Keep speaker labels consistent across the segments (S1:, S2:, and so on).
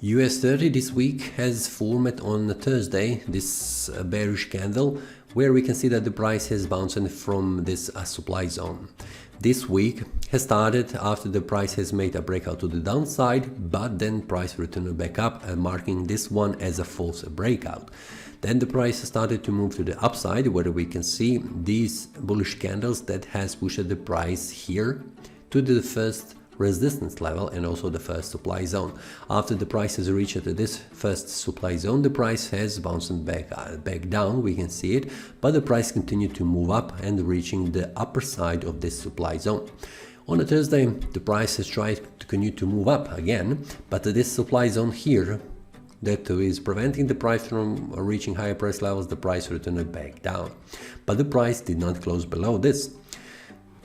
S1: US30 this week has formed on Thursday this bearish candle where we can see that the price has bounced from this supply zone. This week has started after the price has made a breakout to the downside, but then price returned back up, marking this one as a false breakout. Then the price started to move to the upside, where we can see these bullish candles that has pushed the price here to the first resistance level and also the first supply zone. After the price has reached this first supply zone, the price has bounced back down, we can see it, but the price continued to move up and reaching the upper side of this supply zone. On a Thursday, the price has tried to continue to move up again, but this supply zone here that is preventing the price from reaching higher price levels, the price returned back down. But the price did not close below this.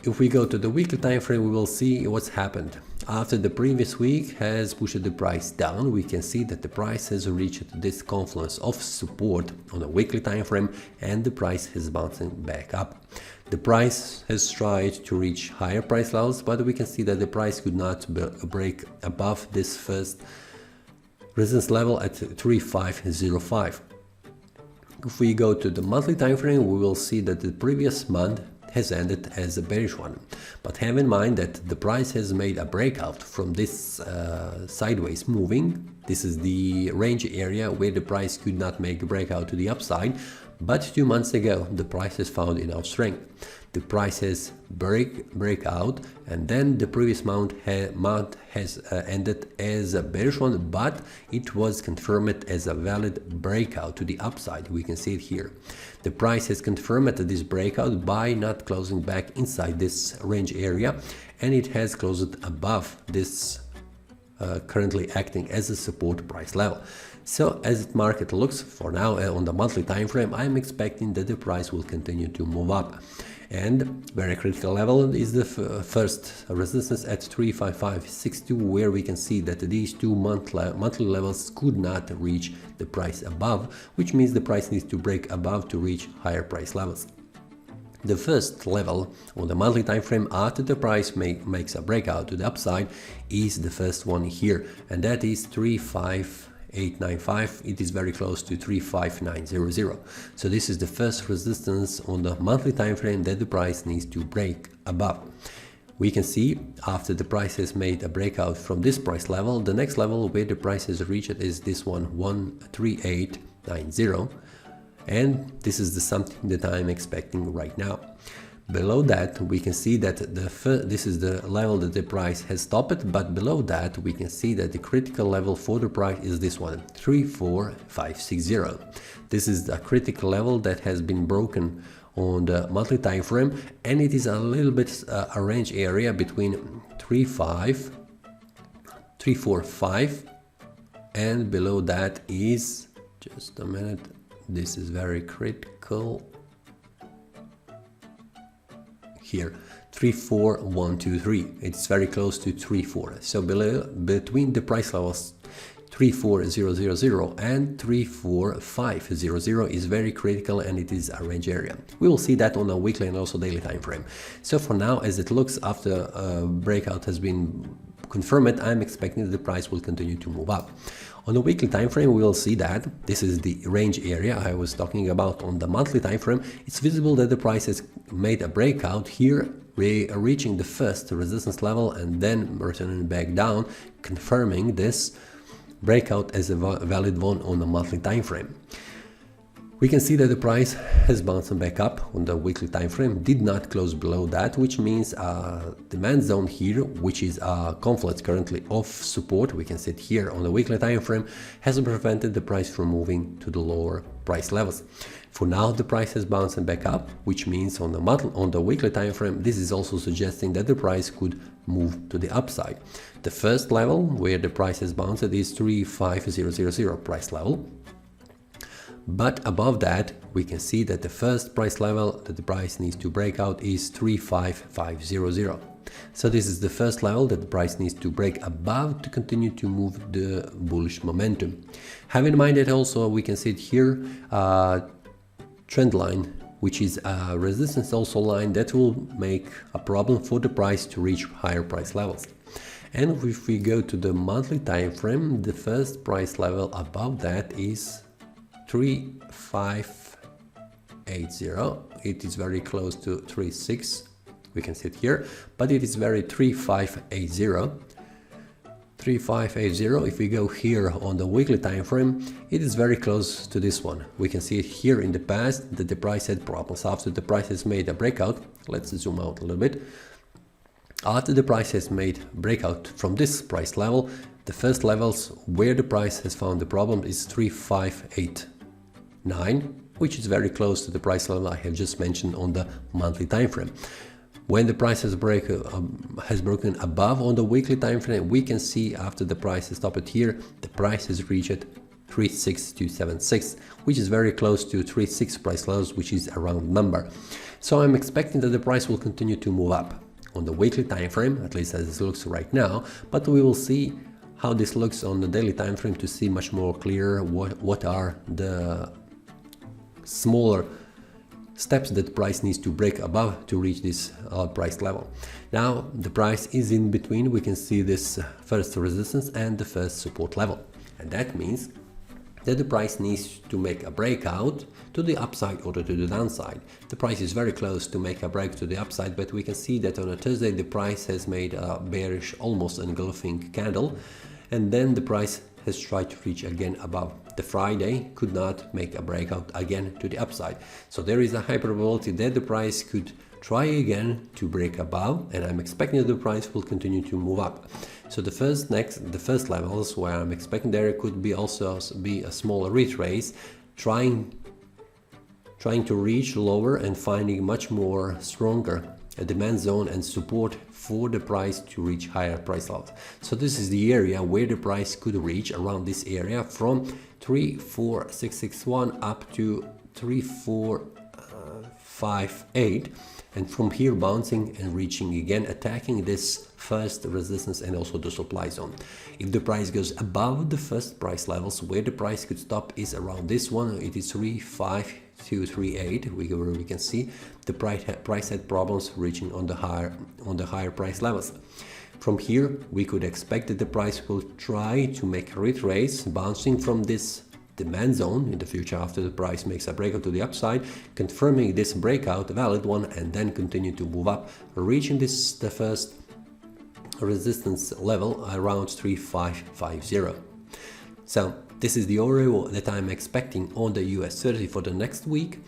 S1: If we go to the weekly time frame, we will see what's happened. After the previous week has pushed the price down, we can see that the price has reached this confluence of support on a weekly time frame and the price has bouncing back up. The price has tried to reach higher price levels, but we can see that the price could not break above this first resistance level at 3505. If we go to the monthly time frame, we will see that the previous month has ended as a bearish one, but have in mind that the price has made a breakout from this sideways moving. This is the range area where the price could not make a breakout to the upside, but 2 months ago the price has found enough strength. The price has break out, and then the previous month has ended as a bearish one, but it was confirmed as a valid breakout to the upside. We can see it here. The price has confirmed this breakout by not closing back inside this range area, and it has closed above this currently acting as a support price level. So as the market looks for now on the monthly time frame, I'm expecting that the price will continue to move up. And very critical level is the first resistance at 35562, where we can see that these two monthly levels could not reach the price above, which means the price needs to break above to reach higher price levels. The first level on the monthly time frame after the price makes a breakout to the upside is the first one here, and that is 35895. It is very close to 35900. So this is the first resistance on the monthly time frame that the price needs to break above. We can see after the price has made a breakout from this price level, the next level where the price has reached is this one, 13890. And this is something that I'm expecting right now. Below that, we can see that this is the level that the price has stopped, but below that we can see that the critical level for the price is this one, 34560. This is the critical level that has been broken on the monthly time frame, and it is a little bit a range area between 345, and below that is, just a minute, this is very critical here, 34123. It's very close to 34. So between the price levels 34000 and 34500 is very critical, and it is a range area. We will see that on a weekly and also daily time frame. So for now, as it looks, after a breakout has been confirmed, I'm expecting that the price will continue to move up. On the weekly time frame, we will see that this is the range area I was talking about. On the monthly time frame, it's visible that the price has made a breakout here, reaching the first resistance level and then returning back down, confirming this breakout as a valid one on the monthly time frame. We can see that the price has bounced back up on the weekly time frame, did not close below that, which means a demand zone here, which is a confluence currently of support, we can see it here on the weekly time frame, has prevented the price from moving to the lower price levels. For now, the price has bounced back up, which means on the weekly time frame, this is also suggesting that the price could move to the upside. The first level where the price has bounced is 35000 price level. But above that, we can see that the first price level that the price needs to break out is 35500. So this is the first level that the price needs to break above to continue to move the bullish momentum. Have in mind that also we can see it here, trend line, which is a resistance also line that will make a problem for the price to reach higher price levels. And if we go to the monthly time frame, the first price level above that is 3580. It is very close to 36. We can see it here, but it is very 3580. 3580. If we go here on the weekly time frame, it is very close to this one. We can see it here in the past that the price had problems. After the price has made a breakout, let's zoom out a little bit. After the price has made breakout from this price level, the first levels where the price has found the problem is 3589, which is very close to the price level I have just mentioned on the monthly time frame. When the price has broken above on the weekly time frame, we can see after the price is stopped here, the price has reached 36276, which is very close to 36 price levels, which is a round number. So I'm expecting that the price will continue to move up on the weekly time frame, at least as it looks right now, but we will see how this looks on the daily time frame to see much more clear what are the smaller steps that price needs to break above to reach this price level. Now the price is in between. We can see this first resistance and the first support level, and that means that the price needs to make a breakout to the upside or to the downside. The price is very close to make a break to the upside, but we can see that on a Thursday the price has made a bearish, almost engulfing candle, and then the price has tried to reach again above. The Friday could not make a breakout again to the upside. So there is a high probability that the price could try again to break above, and I'm expecting that the price will continue to move up. So the first levels where I'm expecting there could be also be a small retrace, trying to reach lower and finding much more stronger a demand zone and support for the price to reach higher price levels. So this is the area where the price could reach, around this area from 34661 up to 3458, and from here bouncing and reaching again, attacking this first resistance and also the supply zone. If the price goes above the first price levels, where the price could stop is around this one. It is 35238. where we can see the price had problems reaching on the higher price levels. From here we could expect that the price will try to make a retrace, bouncing from this demand zone in the future after the price makes a breakout to the upside, confirming this breakout, a valid one, and then continue to move up, reaching the first resistance level around 3550. So this is the overview that I'm expecting on the US30 for the next week.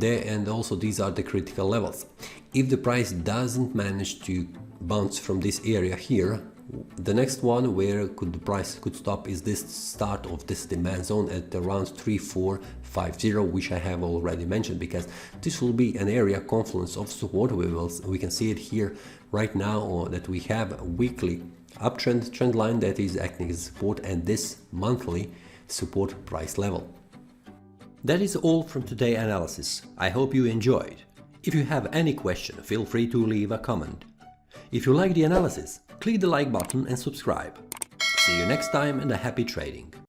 S1: And also these are the critical levels. If the price doesn't manage to bounce from this area here, the next one where the price could stop is this start of this demand zone at around 3450, which I have already mentioned, because this will be an area confluence of support. We can see it here right now that we have a weekly uptrend trend line that is acting as support, and this monthly support price level. That is all from today's analysis. I hope you enjoyed. If you have any question, feel free to leave a comment. If you like the analysis, click the like button and subscribe. See you next time, and a happy trading.